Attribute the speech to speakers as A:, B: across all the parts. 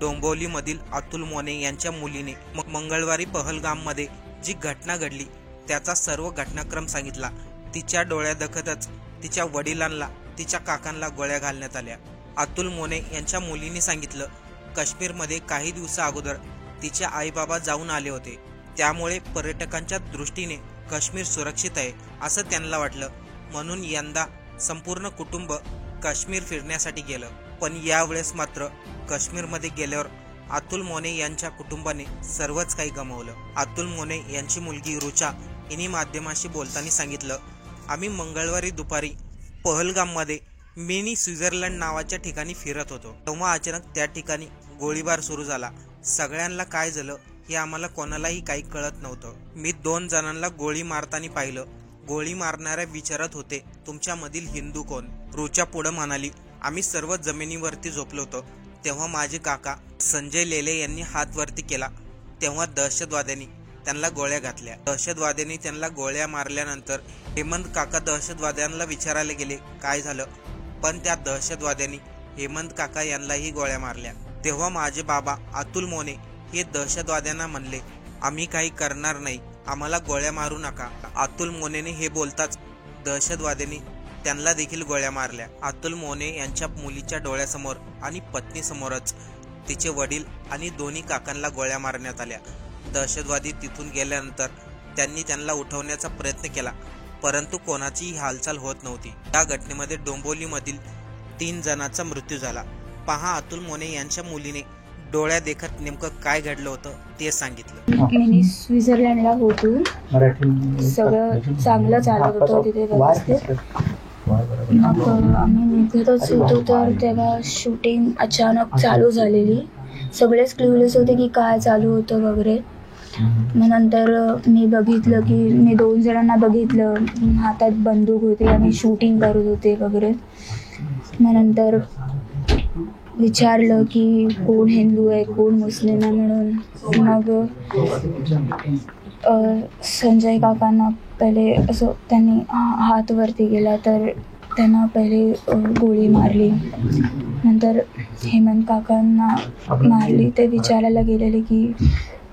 A: डोंबिवलीमधील अतुल मोने यांच्या मुलीने मंगळवारी पहलगाममध्ये जी घटना घडली त्याचा सर्व घटनाक्रम सांगितला। तिच्या डोळ्यादखतच तिच्या वडिलांना तिच्या काकांना गोळ्या घालण्यात आल्या। अतुल मोने यांच्या मुलीने सांगितलं, काश्मीरमध्ये काही दिवसा अगोदर तिचे आई-बाबा जाऊन आले होते, त्यामुळे पर्यटकांच्या दृष्टीने काश्मीर सुरक्षित आहे असं त्यांना वाटलं, म्हणून यंदा संपूर्ण कुटुंब काश्मीर फिरण्यासाठी गेलं। पण यावेळेस मात्र काश्मीरमध्ये गेल्यावर अतुल मोने यांच्या कुटुंबाने सर्वच काही गमावलं। अतुल मोने यांची मुलगी रुचा हिने माध्यमांशी बोलताना सांगितलं, आम्ही मंगळवारी दुपारी पहलगाममध्ये मिनी स्वित्झर्लंड नावाच्या ठिकाणी फिरत होतो, तेव्हा अचानक त्या ठिकाणी गोळीबार सुरू झाला। सगळ्यांना काय झालं हे आम्हाला कोणालाही काही कळत नव्हतं। मी 2 जणांना गोळी मारताना पाहिलं। गोळी मारणाऱ्या विचारत होते, तुमच्यामधील हिंदू कोण? रुचा पुढे म्हणाली, आम्ही सर्व जमिनीवरती झोपलो होतो, तेव्हा माझे काका संजय लेले यांनी हात वरती केला, तेव्हा दहशतवाद्यांनी त्यांना गोळ्या घातल्या। दहशतवाद्यांनी त्यांना गोळ्या मारल्यानंतर हेमंत काका दहशतवाद्यांना विचारायला गेले काय झालं, पण त्या दहशतवाद्यांनी हेमंत काका यांनाही गोळ्या मारल्या। तेव्हा माझे बाबा अतुल मोने हे दहशतवाद्यांना म्हणले, आम्ही काही करणार नाही, आम्हाला गोळ्या मारू नका। अतुल मोनेने हे बोलताच दहशतवाद्यांनी त्यांना देखील गोळ्या मारल्या। अतुल मोने यांच्या मुलीच्या डोळ्यासमोर आणि पत्नीसमोरच तिचे वडील आणि दोन्ही काकांना गोळ्या मारण्यात आल्या। दहशतवादी तिथून गेल्यानंतर त्यांनी त्यांना उठवण्याचा प्रयत्न केला, परंतु कोणाचीही हालचाल होत नव्हती। या घटनेमध्ये डोंबिवलीमधील 3 जणांचा मृत्यू झाला। पहा, अतुल मोने यांच्या मुलीने डोळ्या देखत नेमकं काय घडलं होतं ते सांगितलं।
B: मिनी स्वित्झर्लंडला होतो, सगळं चांगलं चालत होतं तिथे व्यवस्थित। मग आम्ही निघतच होतो तर तेव्हा शूटिंग अचानक चालू झालेली। सगळेच क्ल्यूलेस होते की काय चालू होतं वगैरे। मग नंतर मी बघितलं की मी 2 जणांना बघितलं, हातात बंदूक होती आणि शूटिंग करत होते वगैरे। मग नंतर विचारलं की कोण हिंदू आहे कोण मुस्लिम आहे म्हणून। मग संजय काकांना पहिले असं त्यांनी हात वरती केला तर त्यांना पहिले गोळी मारली, नंतर हेमंत काकांना मारली। ते विचारायला गेलेले की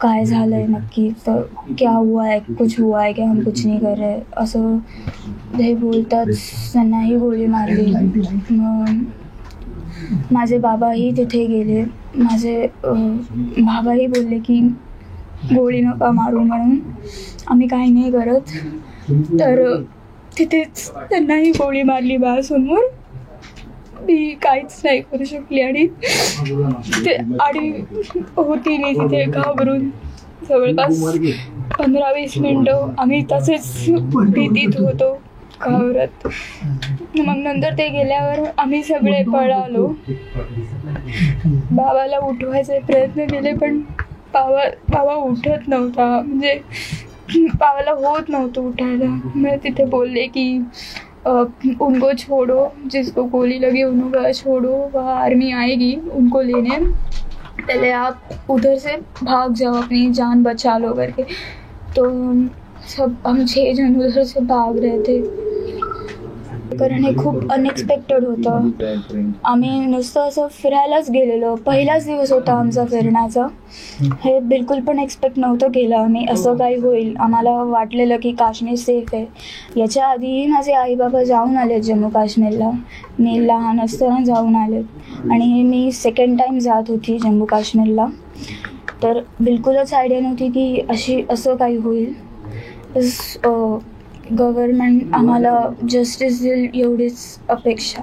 B: काय झालं आहे नक्की, तर क्या हुआ है, कुछ हुआ है क्या, हम कुछ नहीं कर रहे असं हे बोलताच त्यांनाही गोळी मारली। मग माझे बाबाही तिथे गेले, माझे बाबाही बोलले की गोळी नका मारू म्हणून, आम्ही काही नाही करत। तर तिथेच त्यांनाही गोळी मारली बाळासमोर। मी काहीच नाही करू शकली आणि होती मी तिथे घाबरून। जवळपास 15-20 मिनटं आम्ही तसेच भीतीत होतो, घाबरत। मग नंतर ते गेल्यावर आम्ही सगळे पळालो। बाबाला उठवायचे प्रयत्न केले पण बाबा उठत नव्हता, म्हणजे बाबाला होत नव्हतं उठायला। मग तिथे बोलले की उनको छोड़ो, जिसको गोली लगी उनको छोड़ो, वह आर्मी आएगी उनको लेने, पहले आप उधर से भाग जाओ, अपनी जान बचा लो करके। तो सब हम 6 जन उधर से भाग रहे थे, कारण हे खूप अनएक्सपेक्टेड होतं। आम्ही नुसतं असं फिरायलाच गेलेलो, पहिलाच दिवस होता आमचा फिरण्याचा। हे बिलकुल पण एक्सपेक्ट नव्हतं केलं आम्ही असं काही होईल। आम्हाला वाटलेलं की काश्मीर सेफ आहे। याच्या आधीही माझे आई बाबा जाऊन आले जम्मू काश्मीरला, मी लहान असताना जाऊन आले आणि मी 2nd टाईम जात होती जम्मू काश्मीरला। तर बिलकुलच आयडिया नव्हती की असं काही होईल। गव्हर्नमेंट आम्हाला जस्टिस देईल एवढीच अपेक्षा।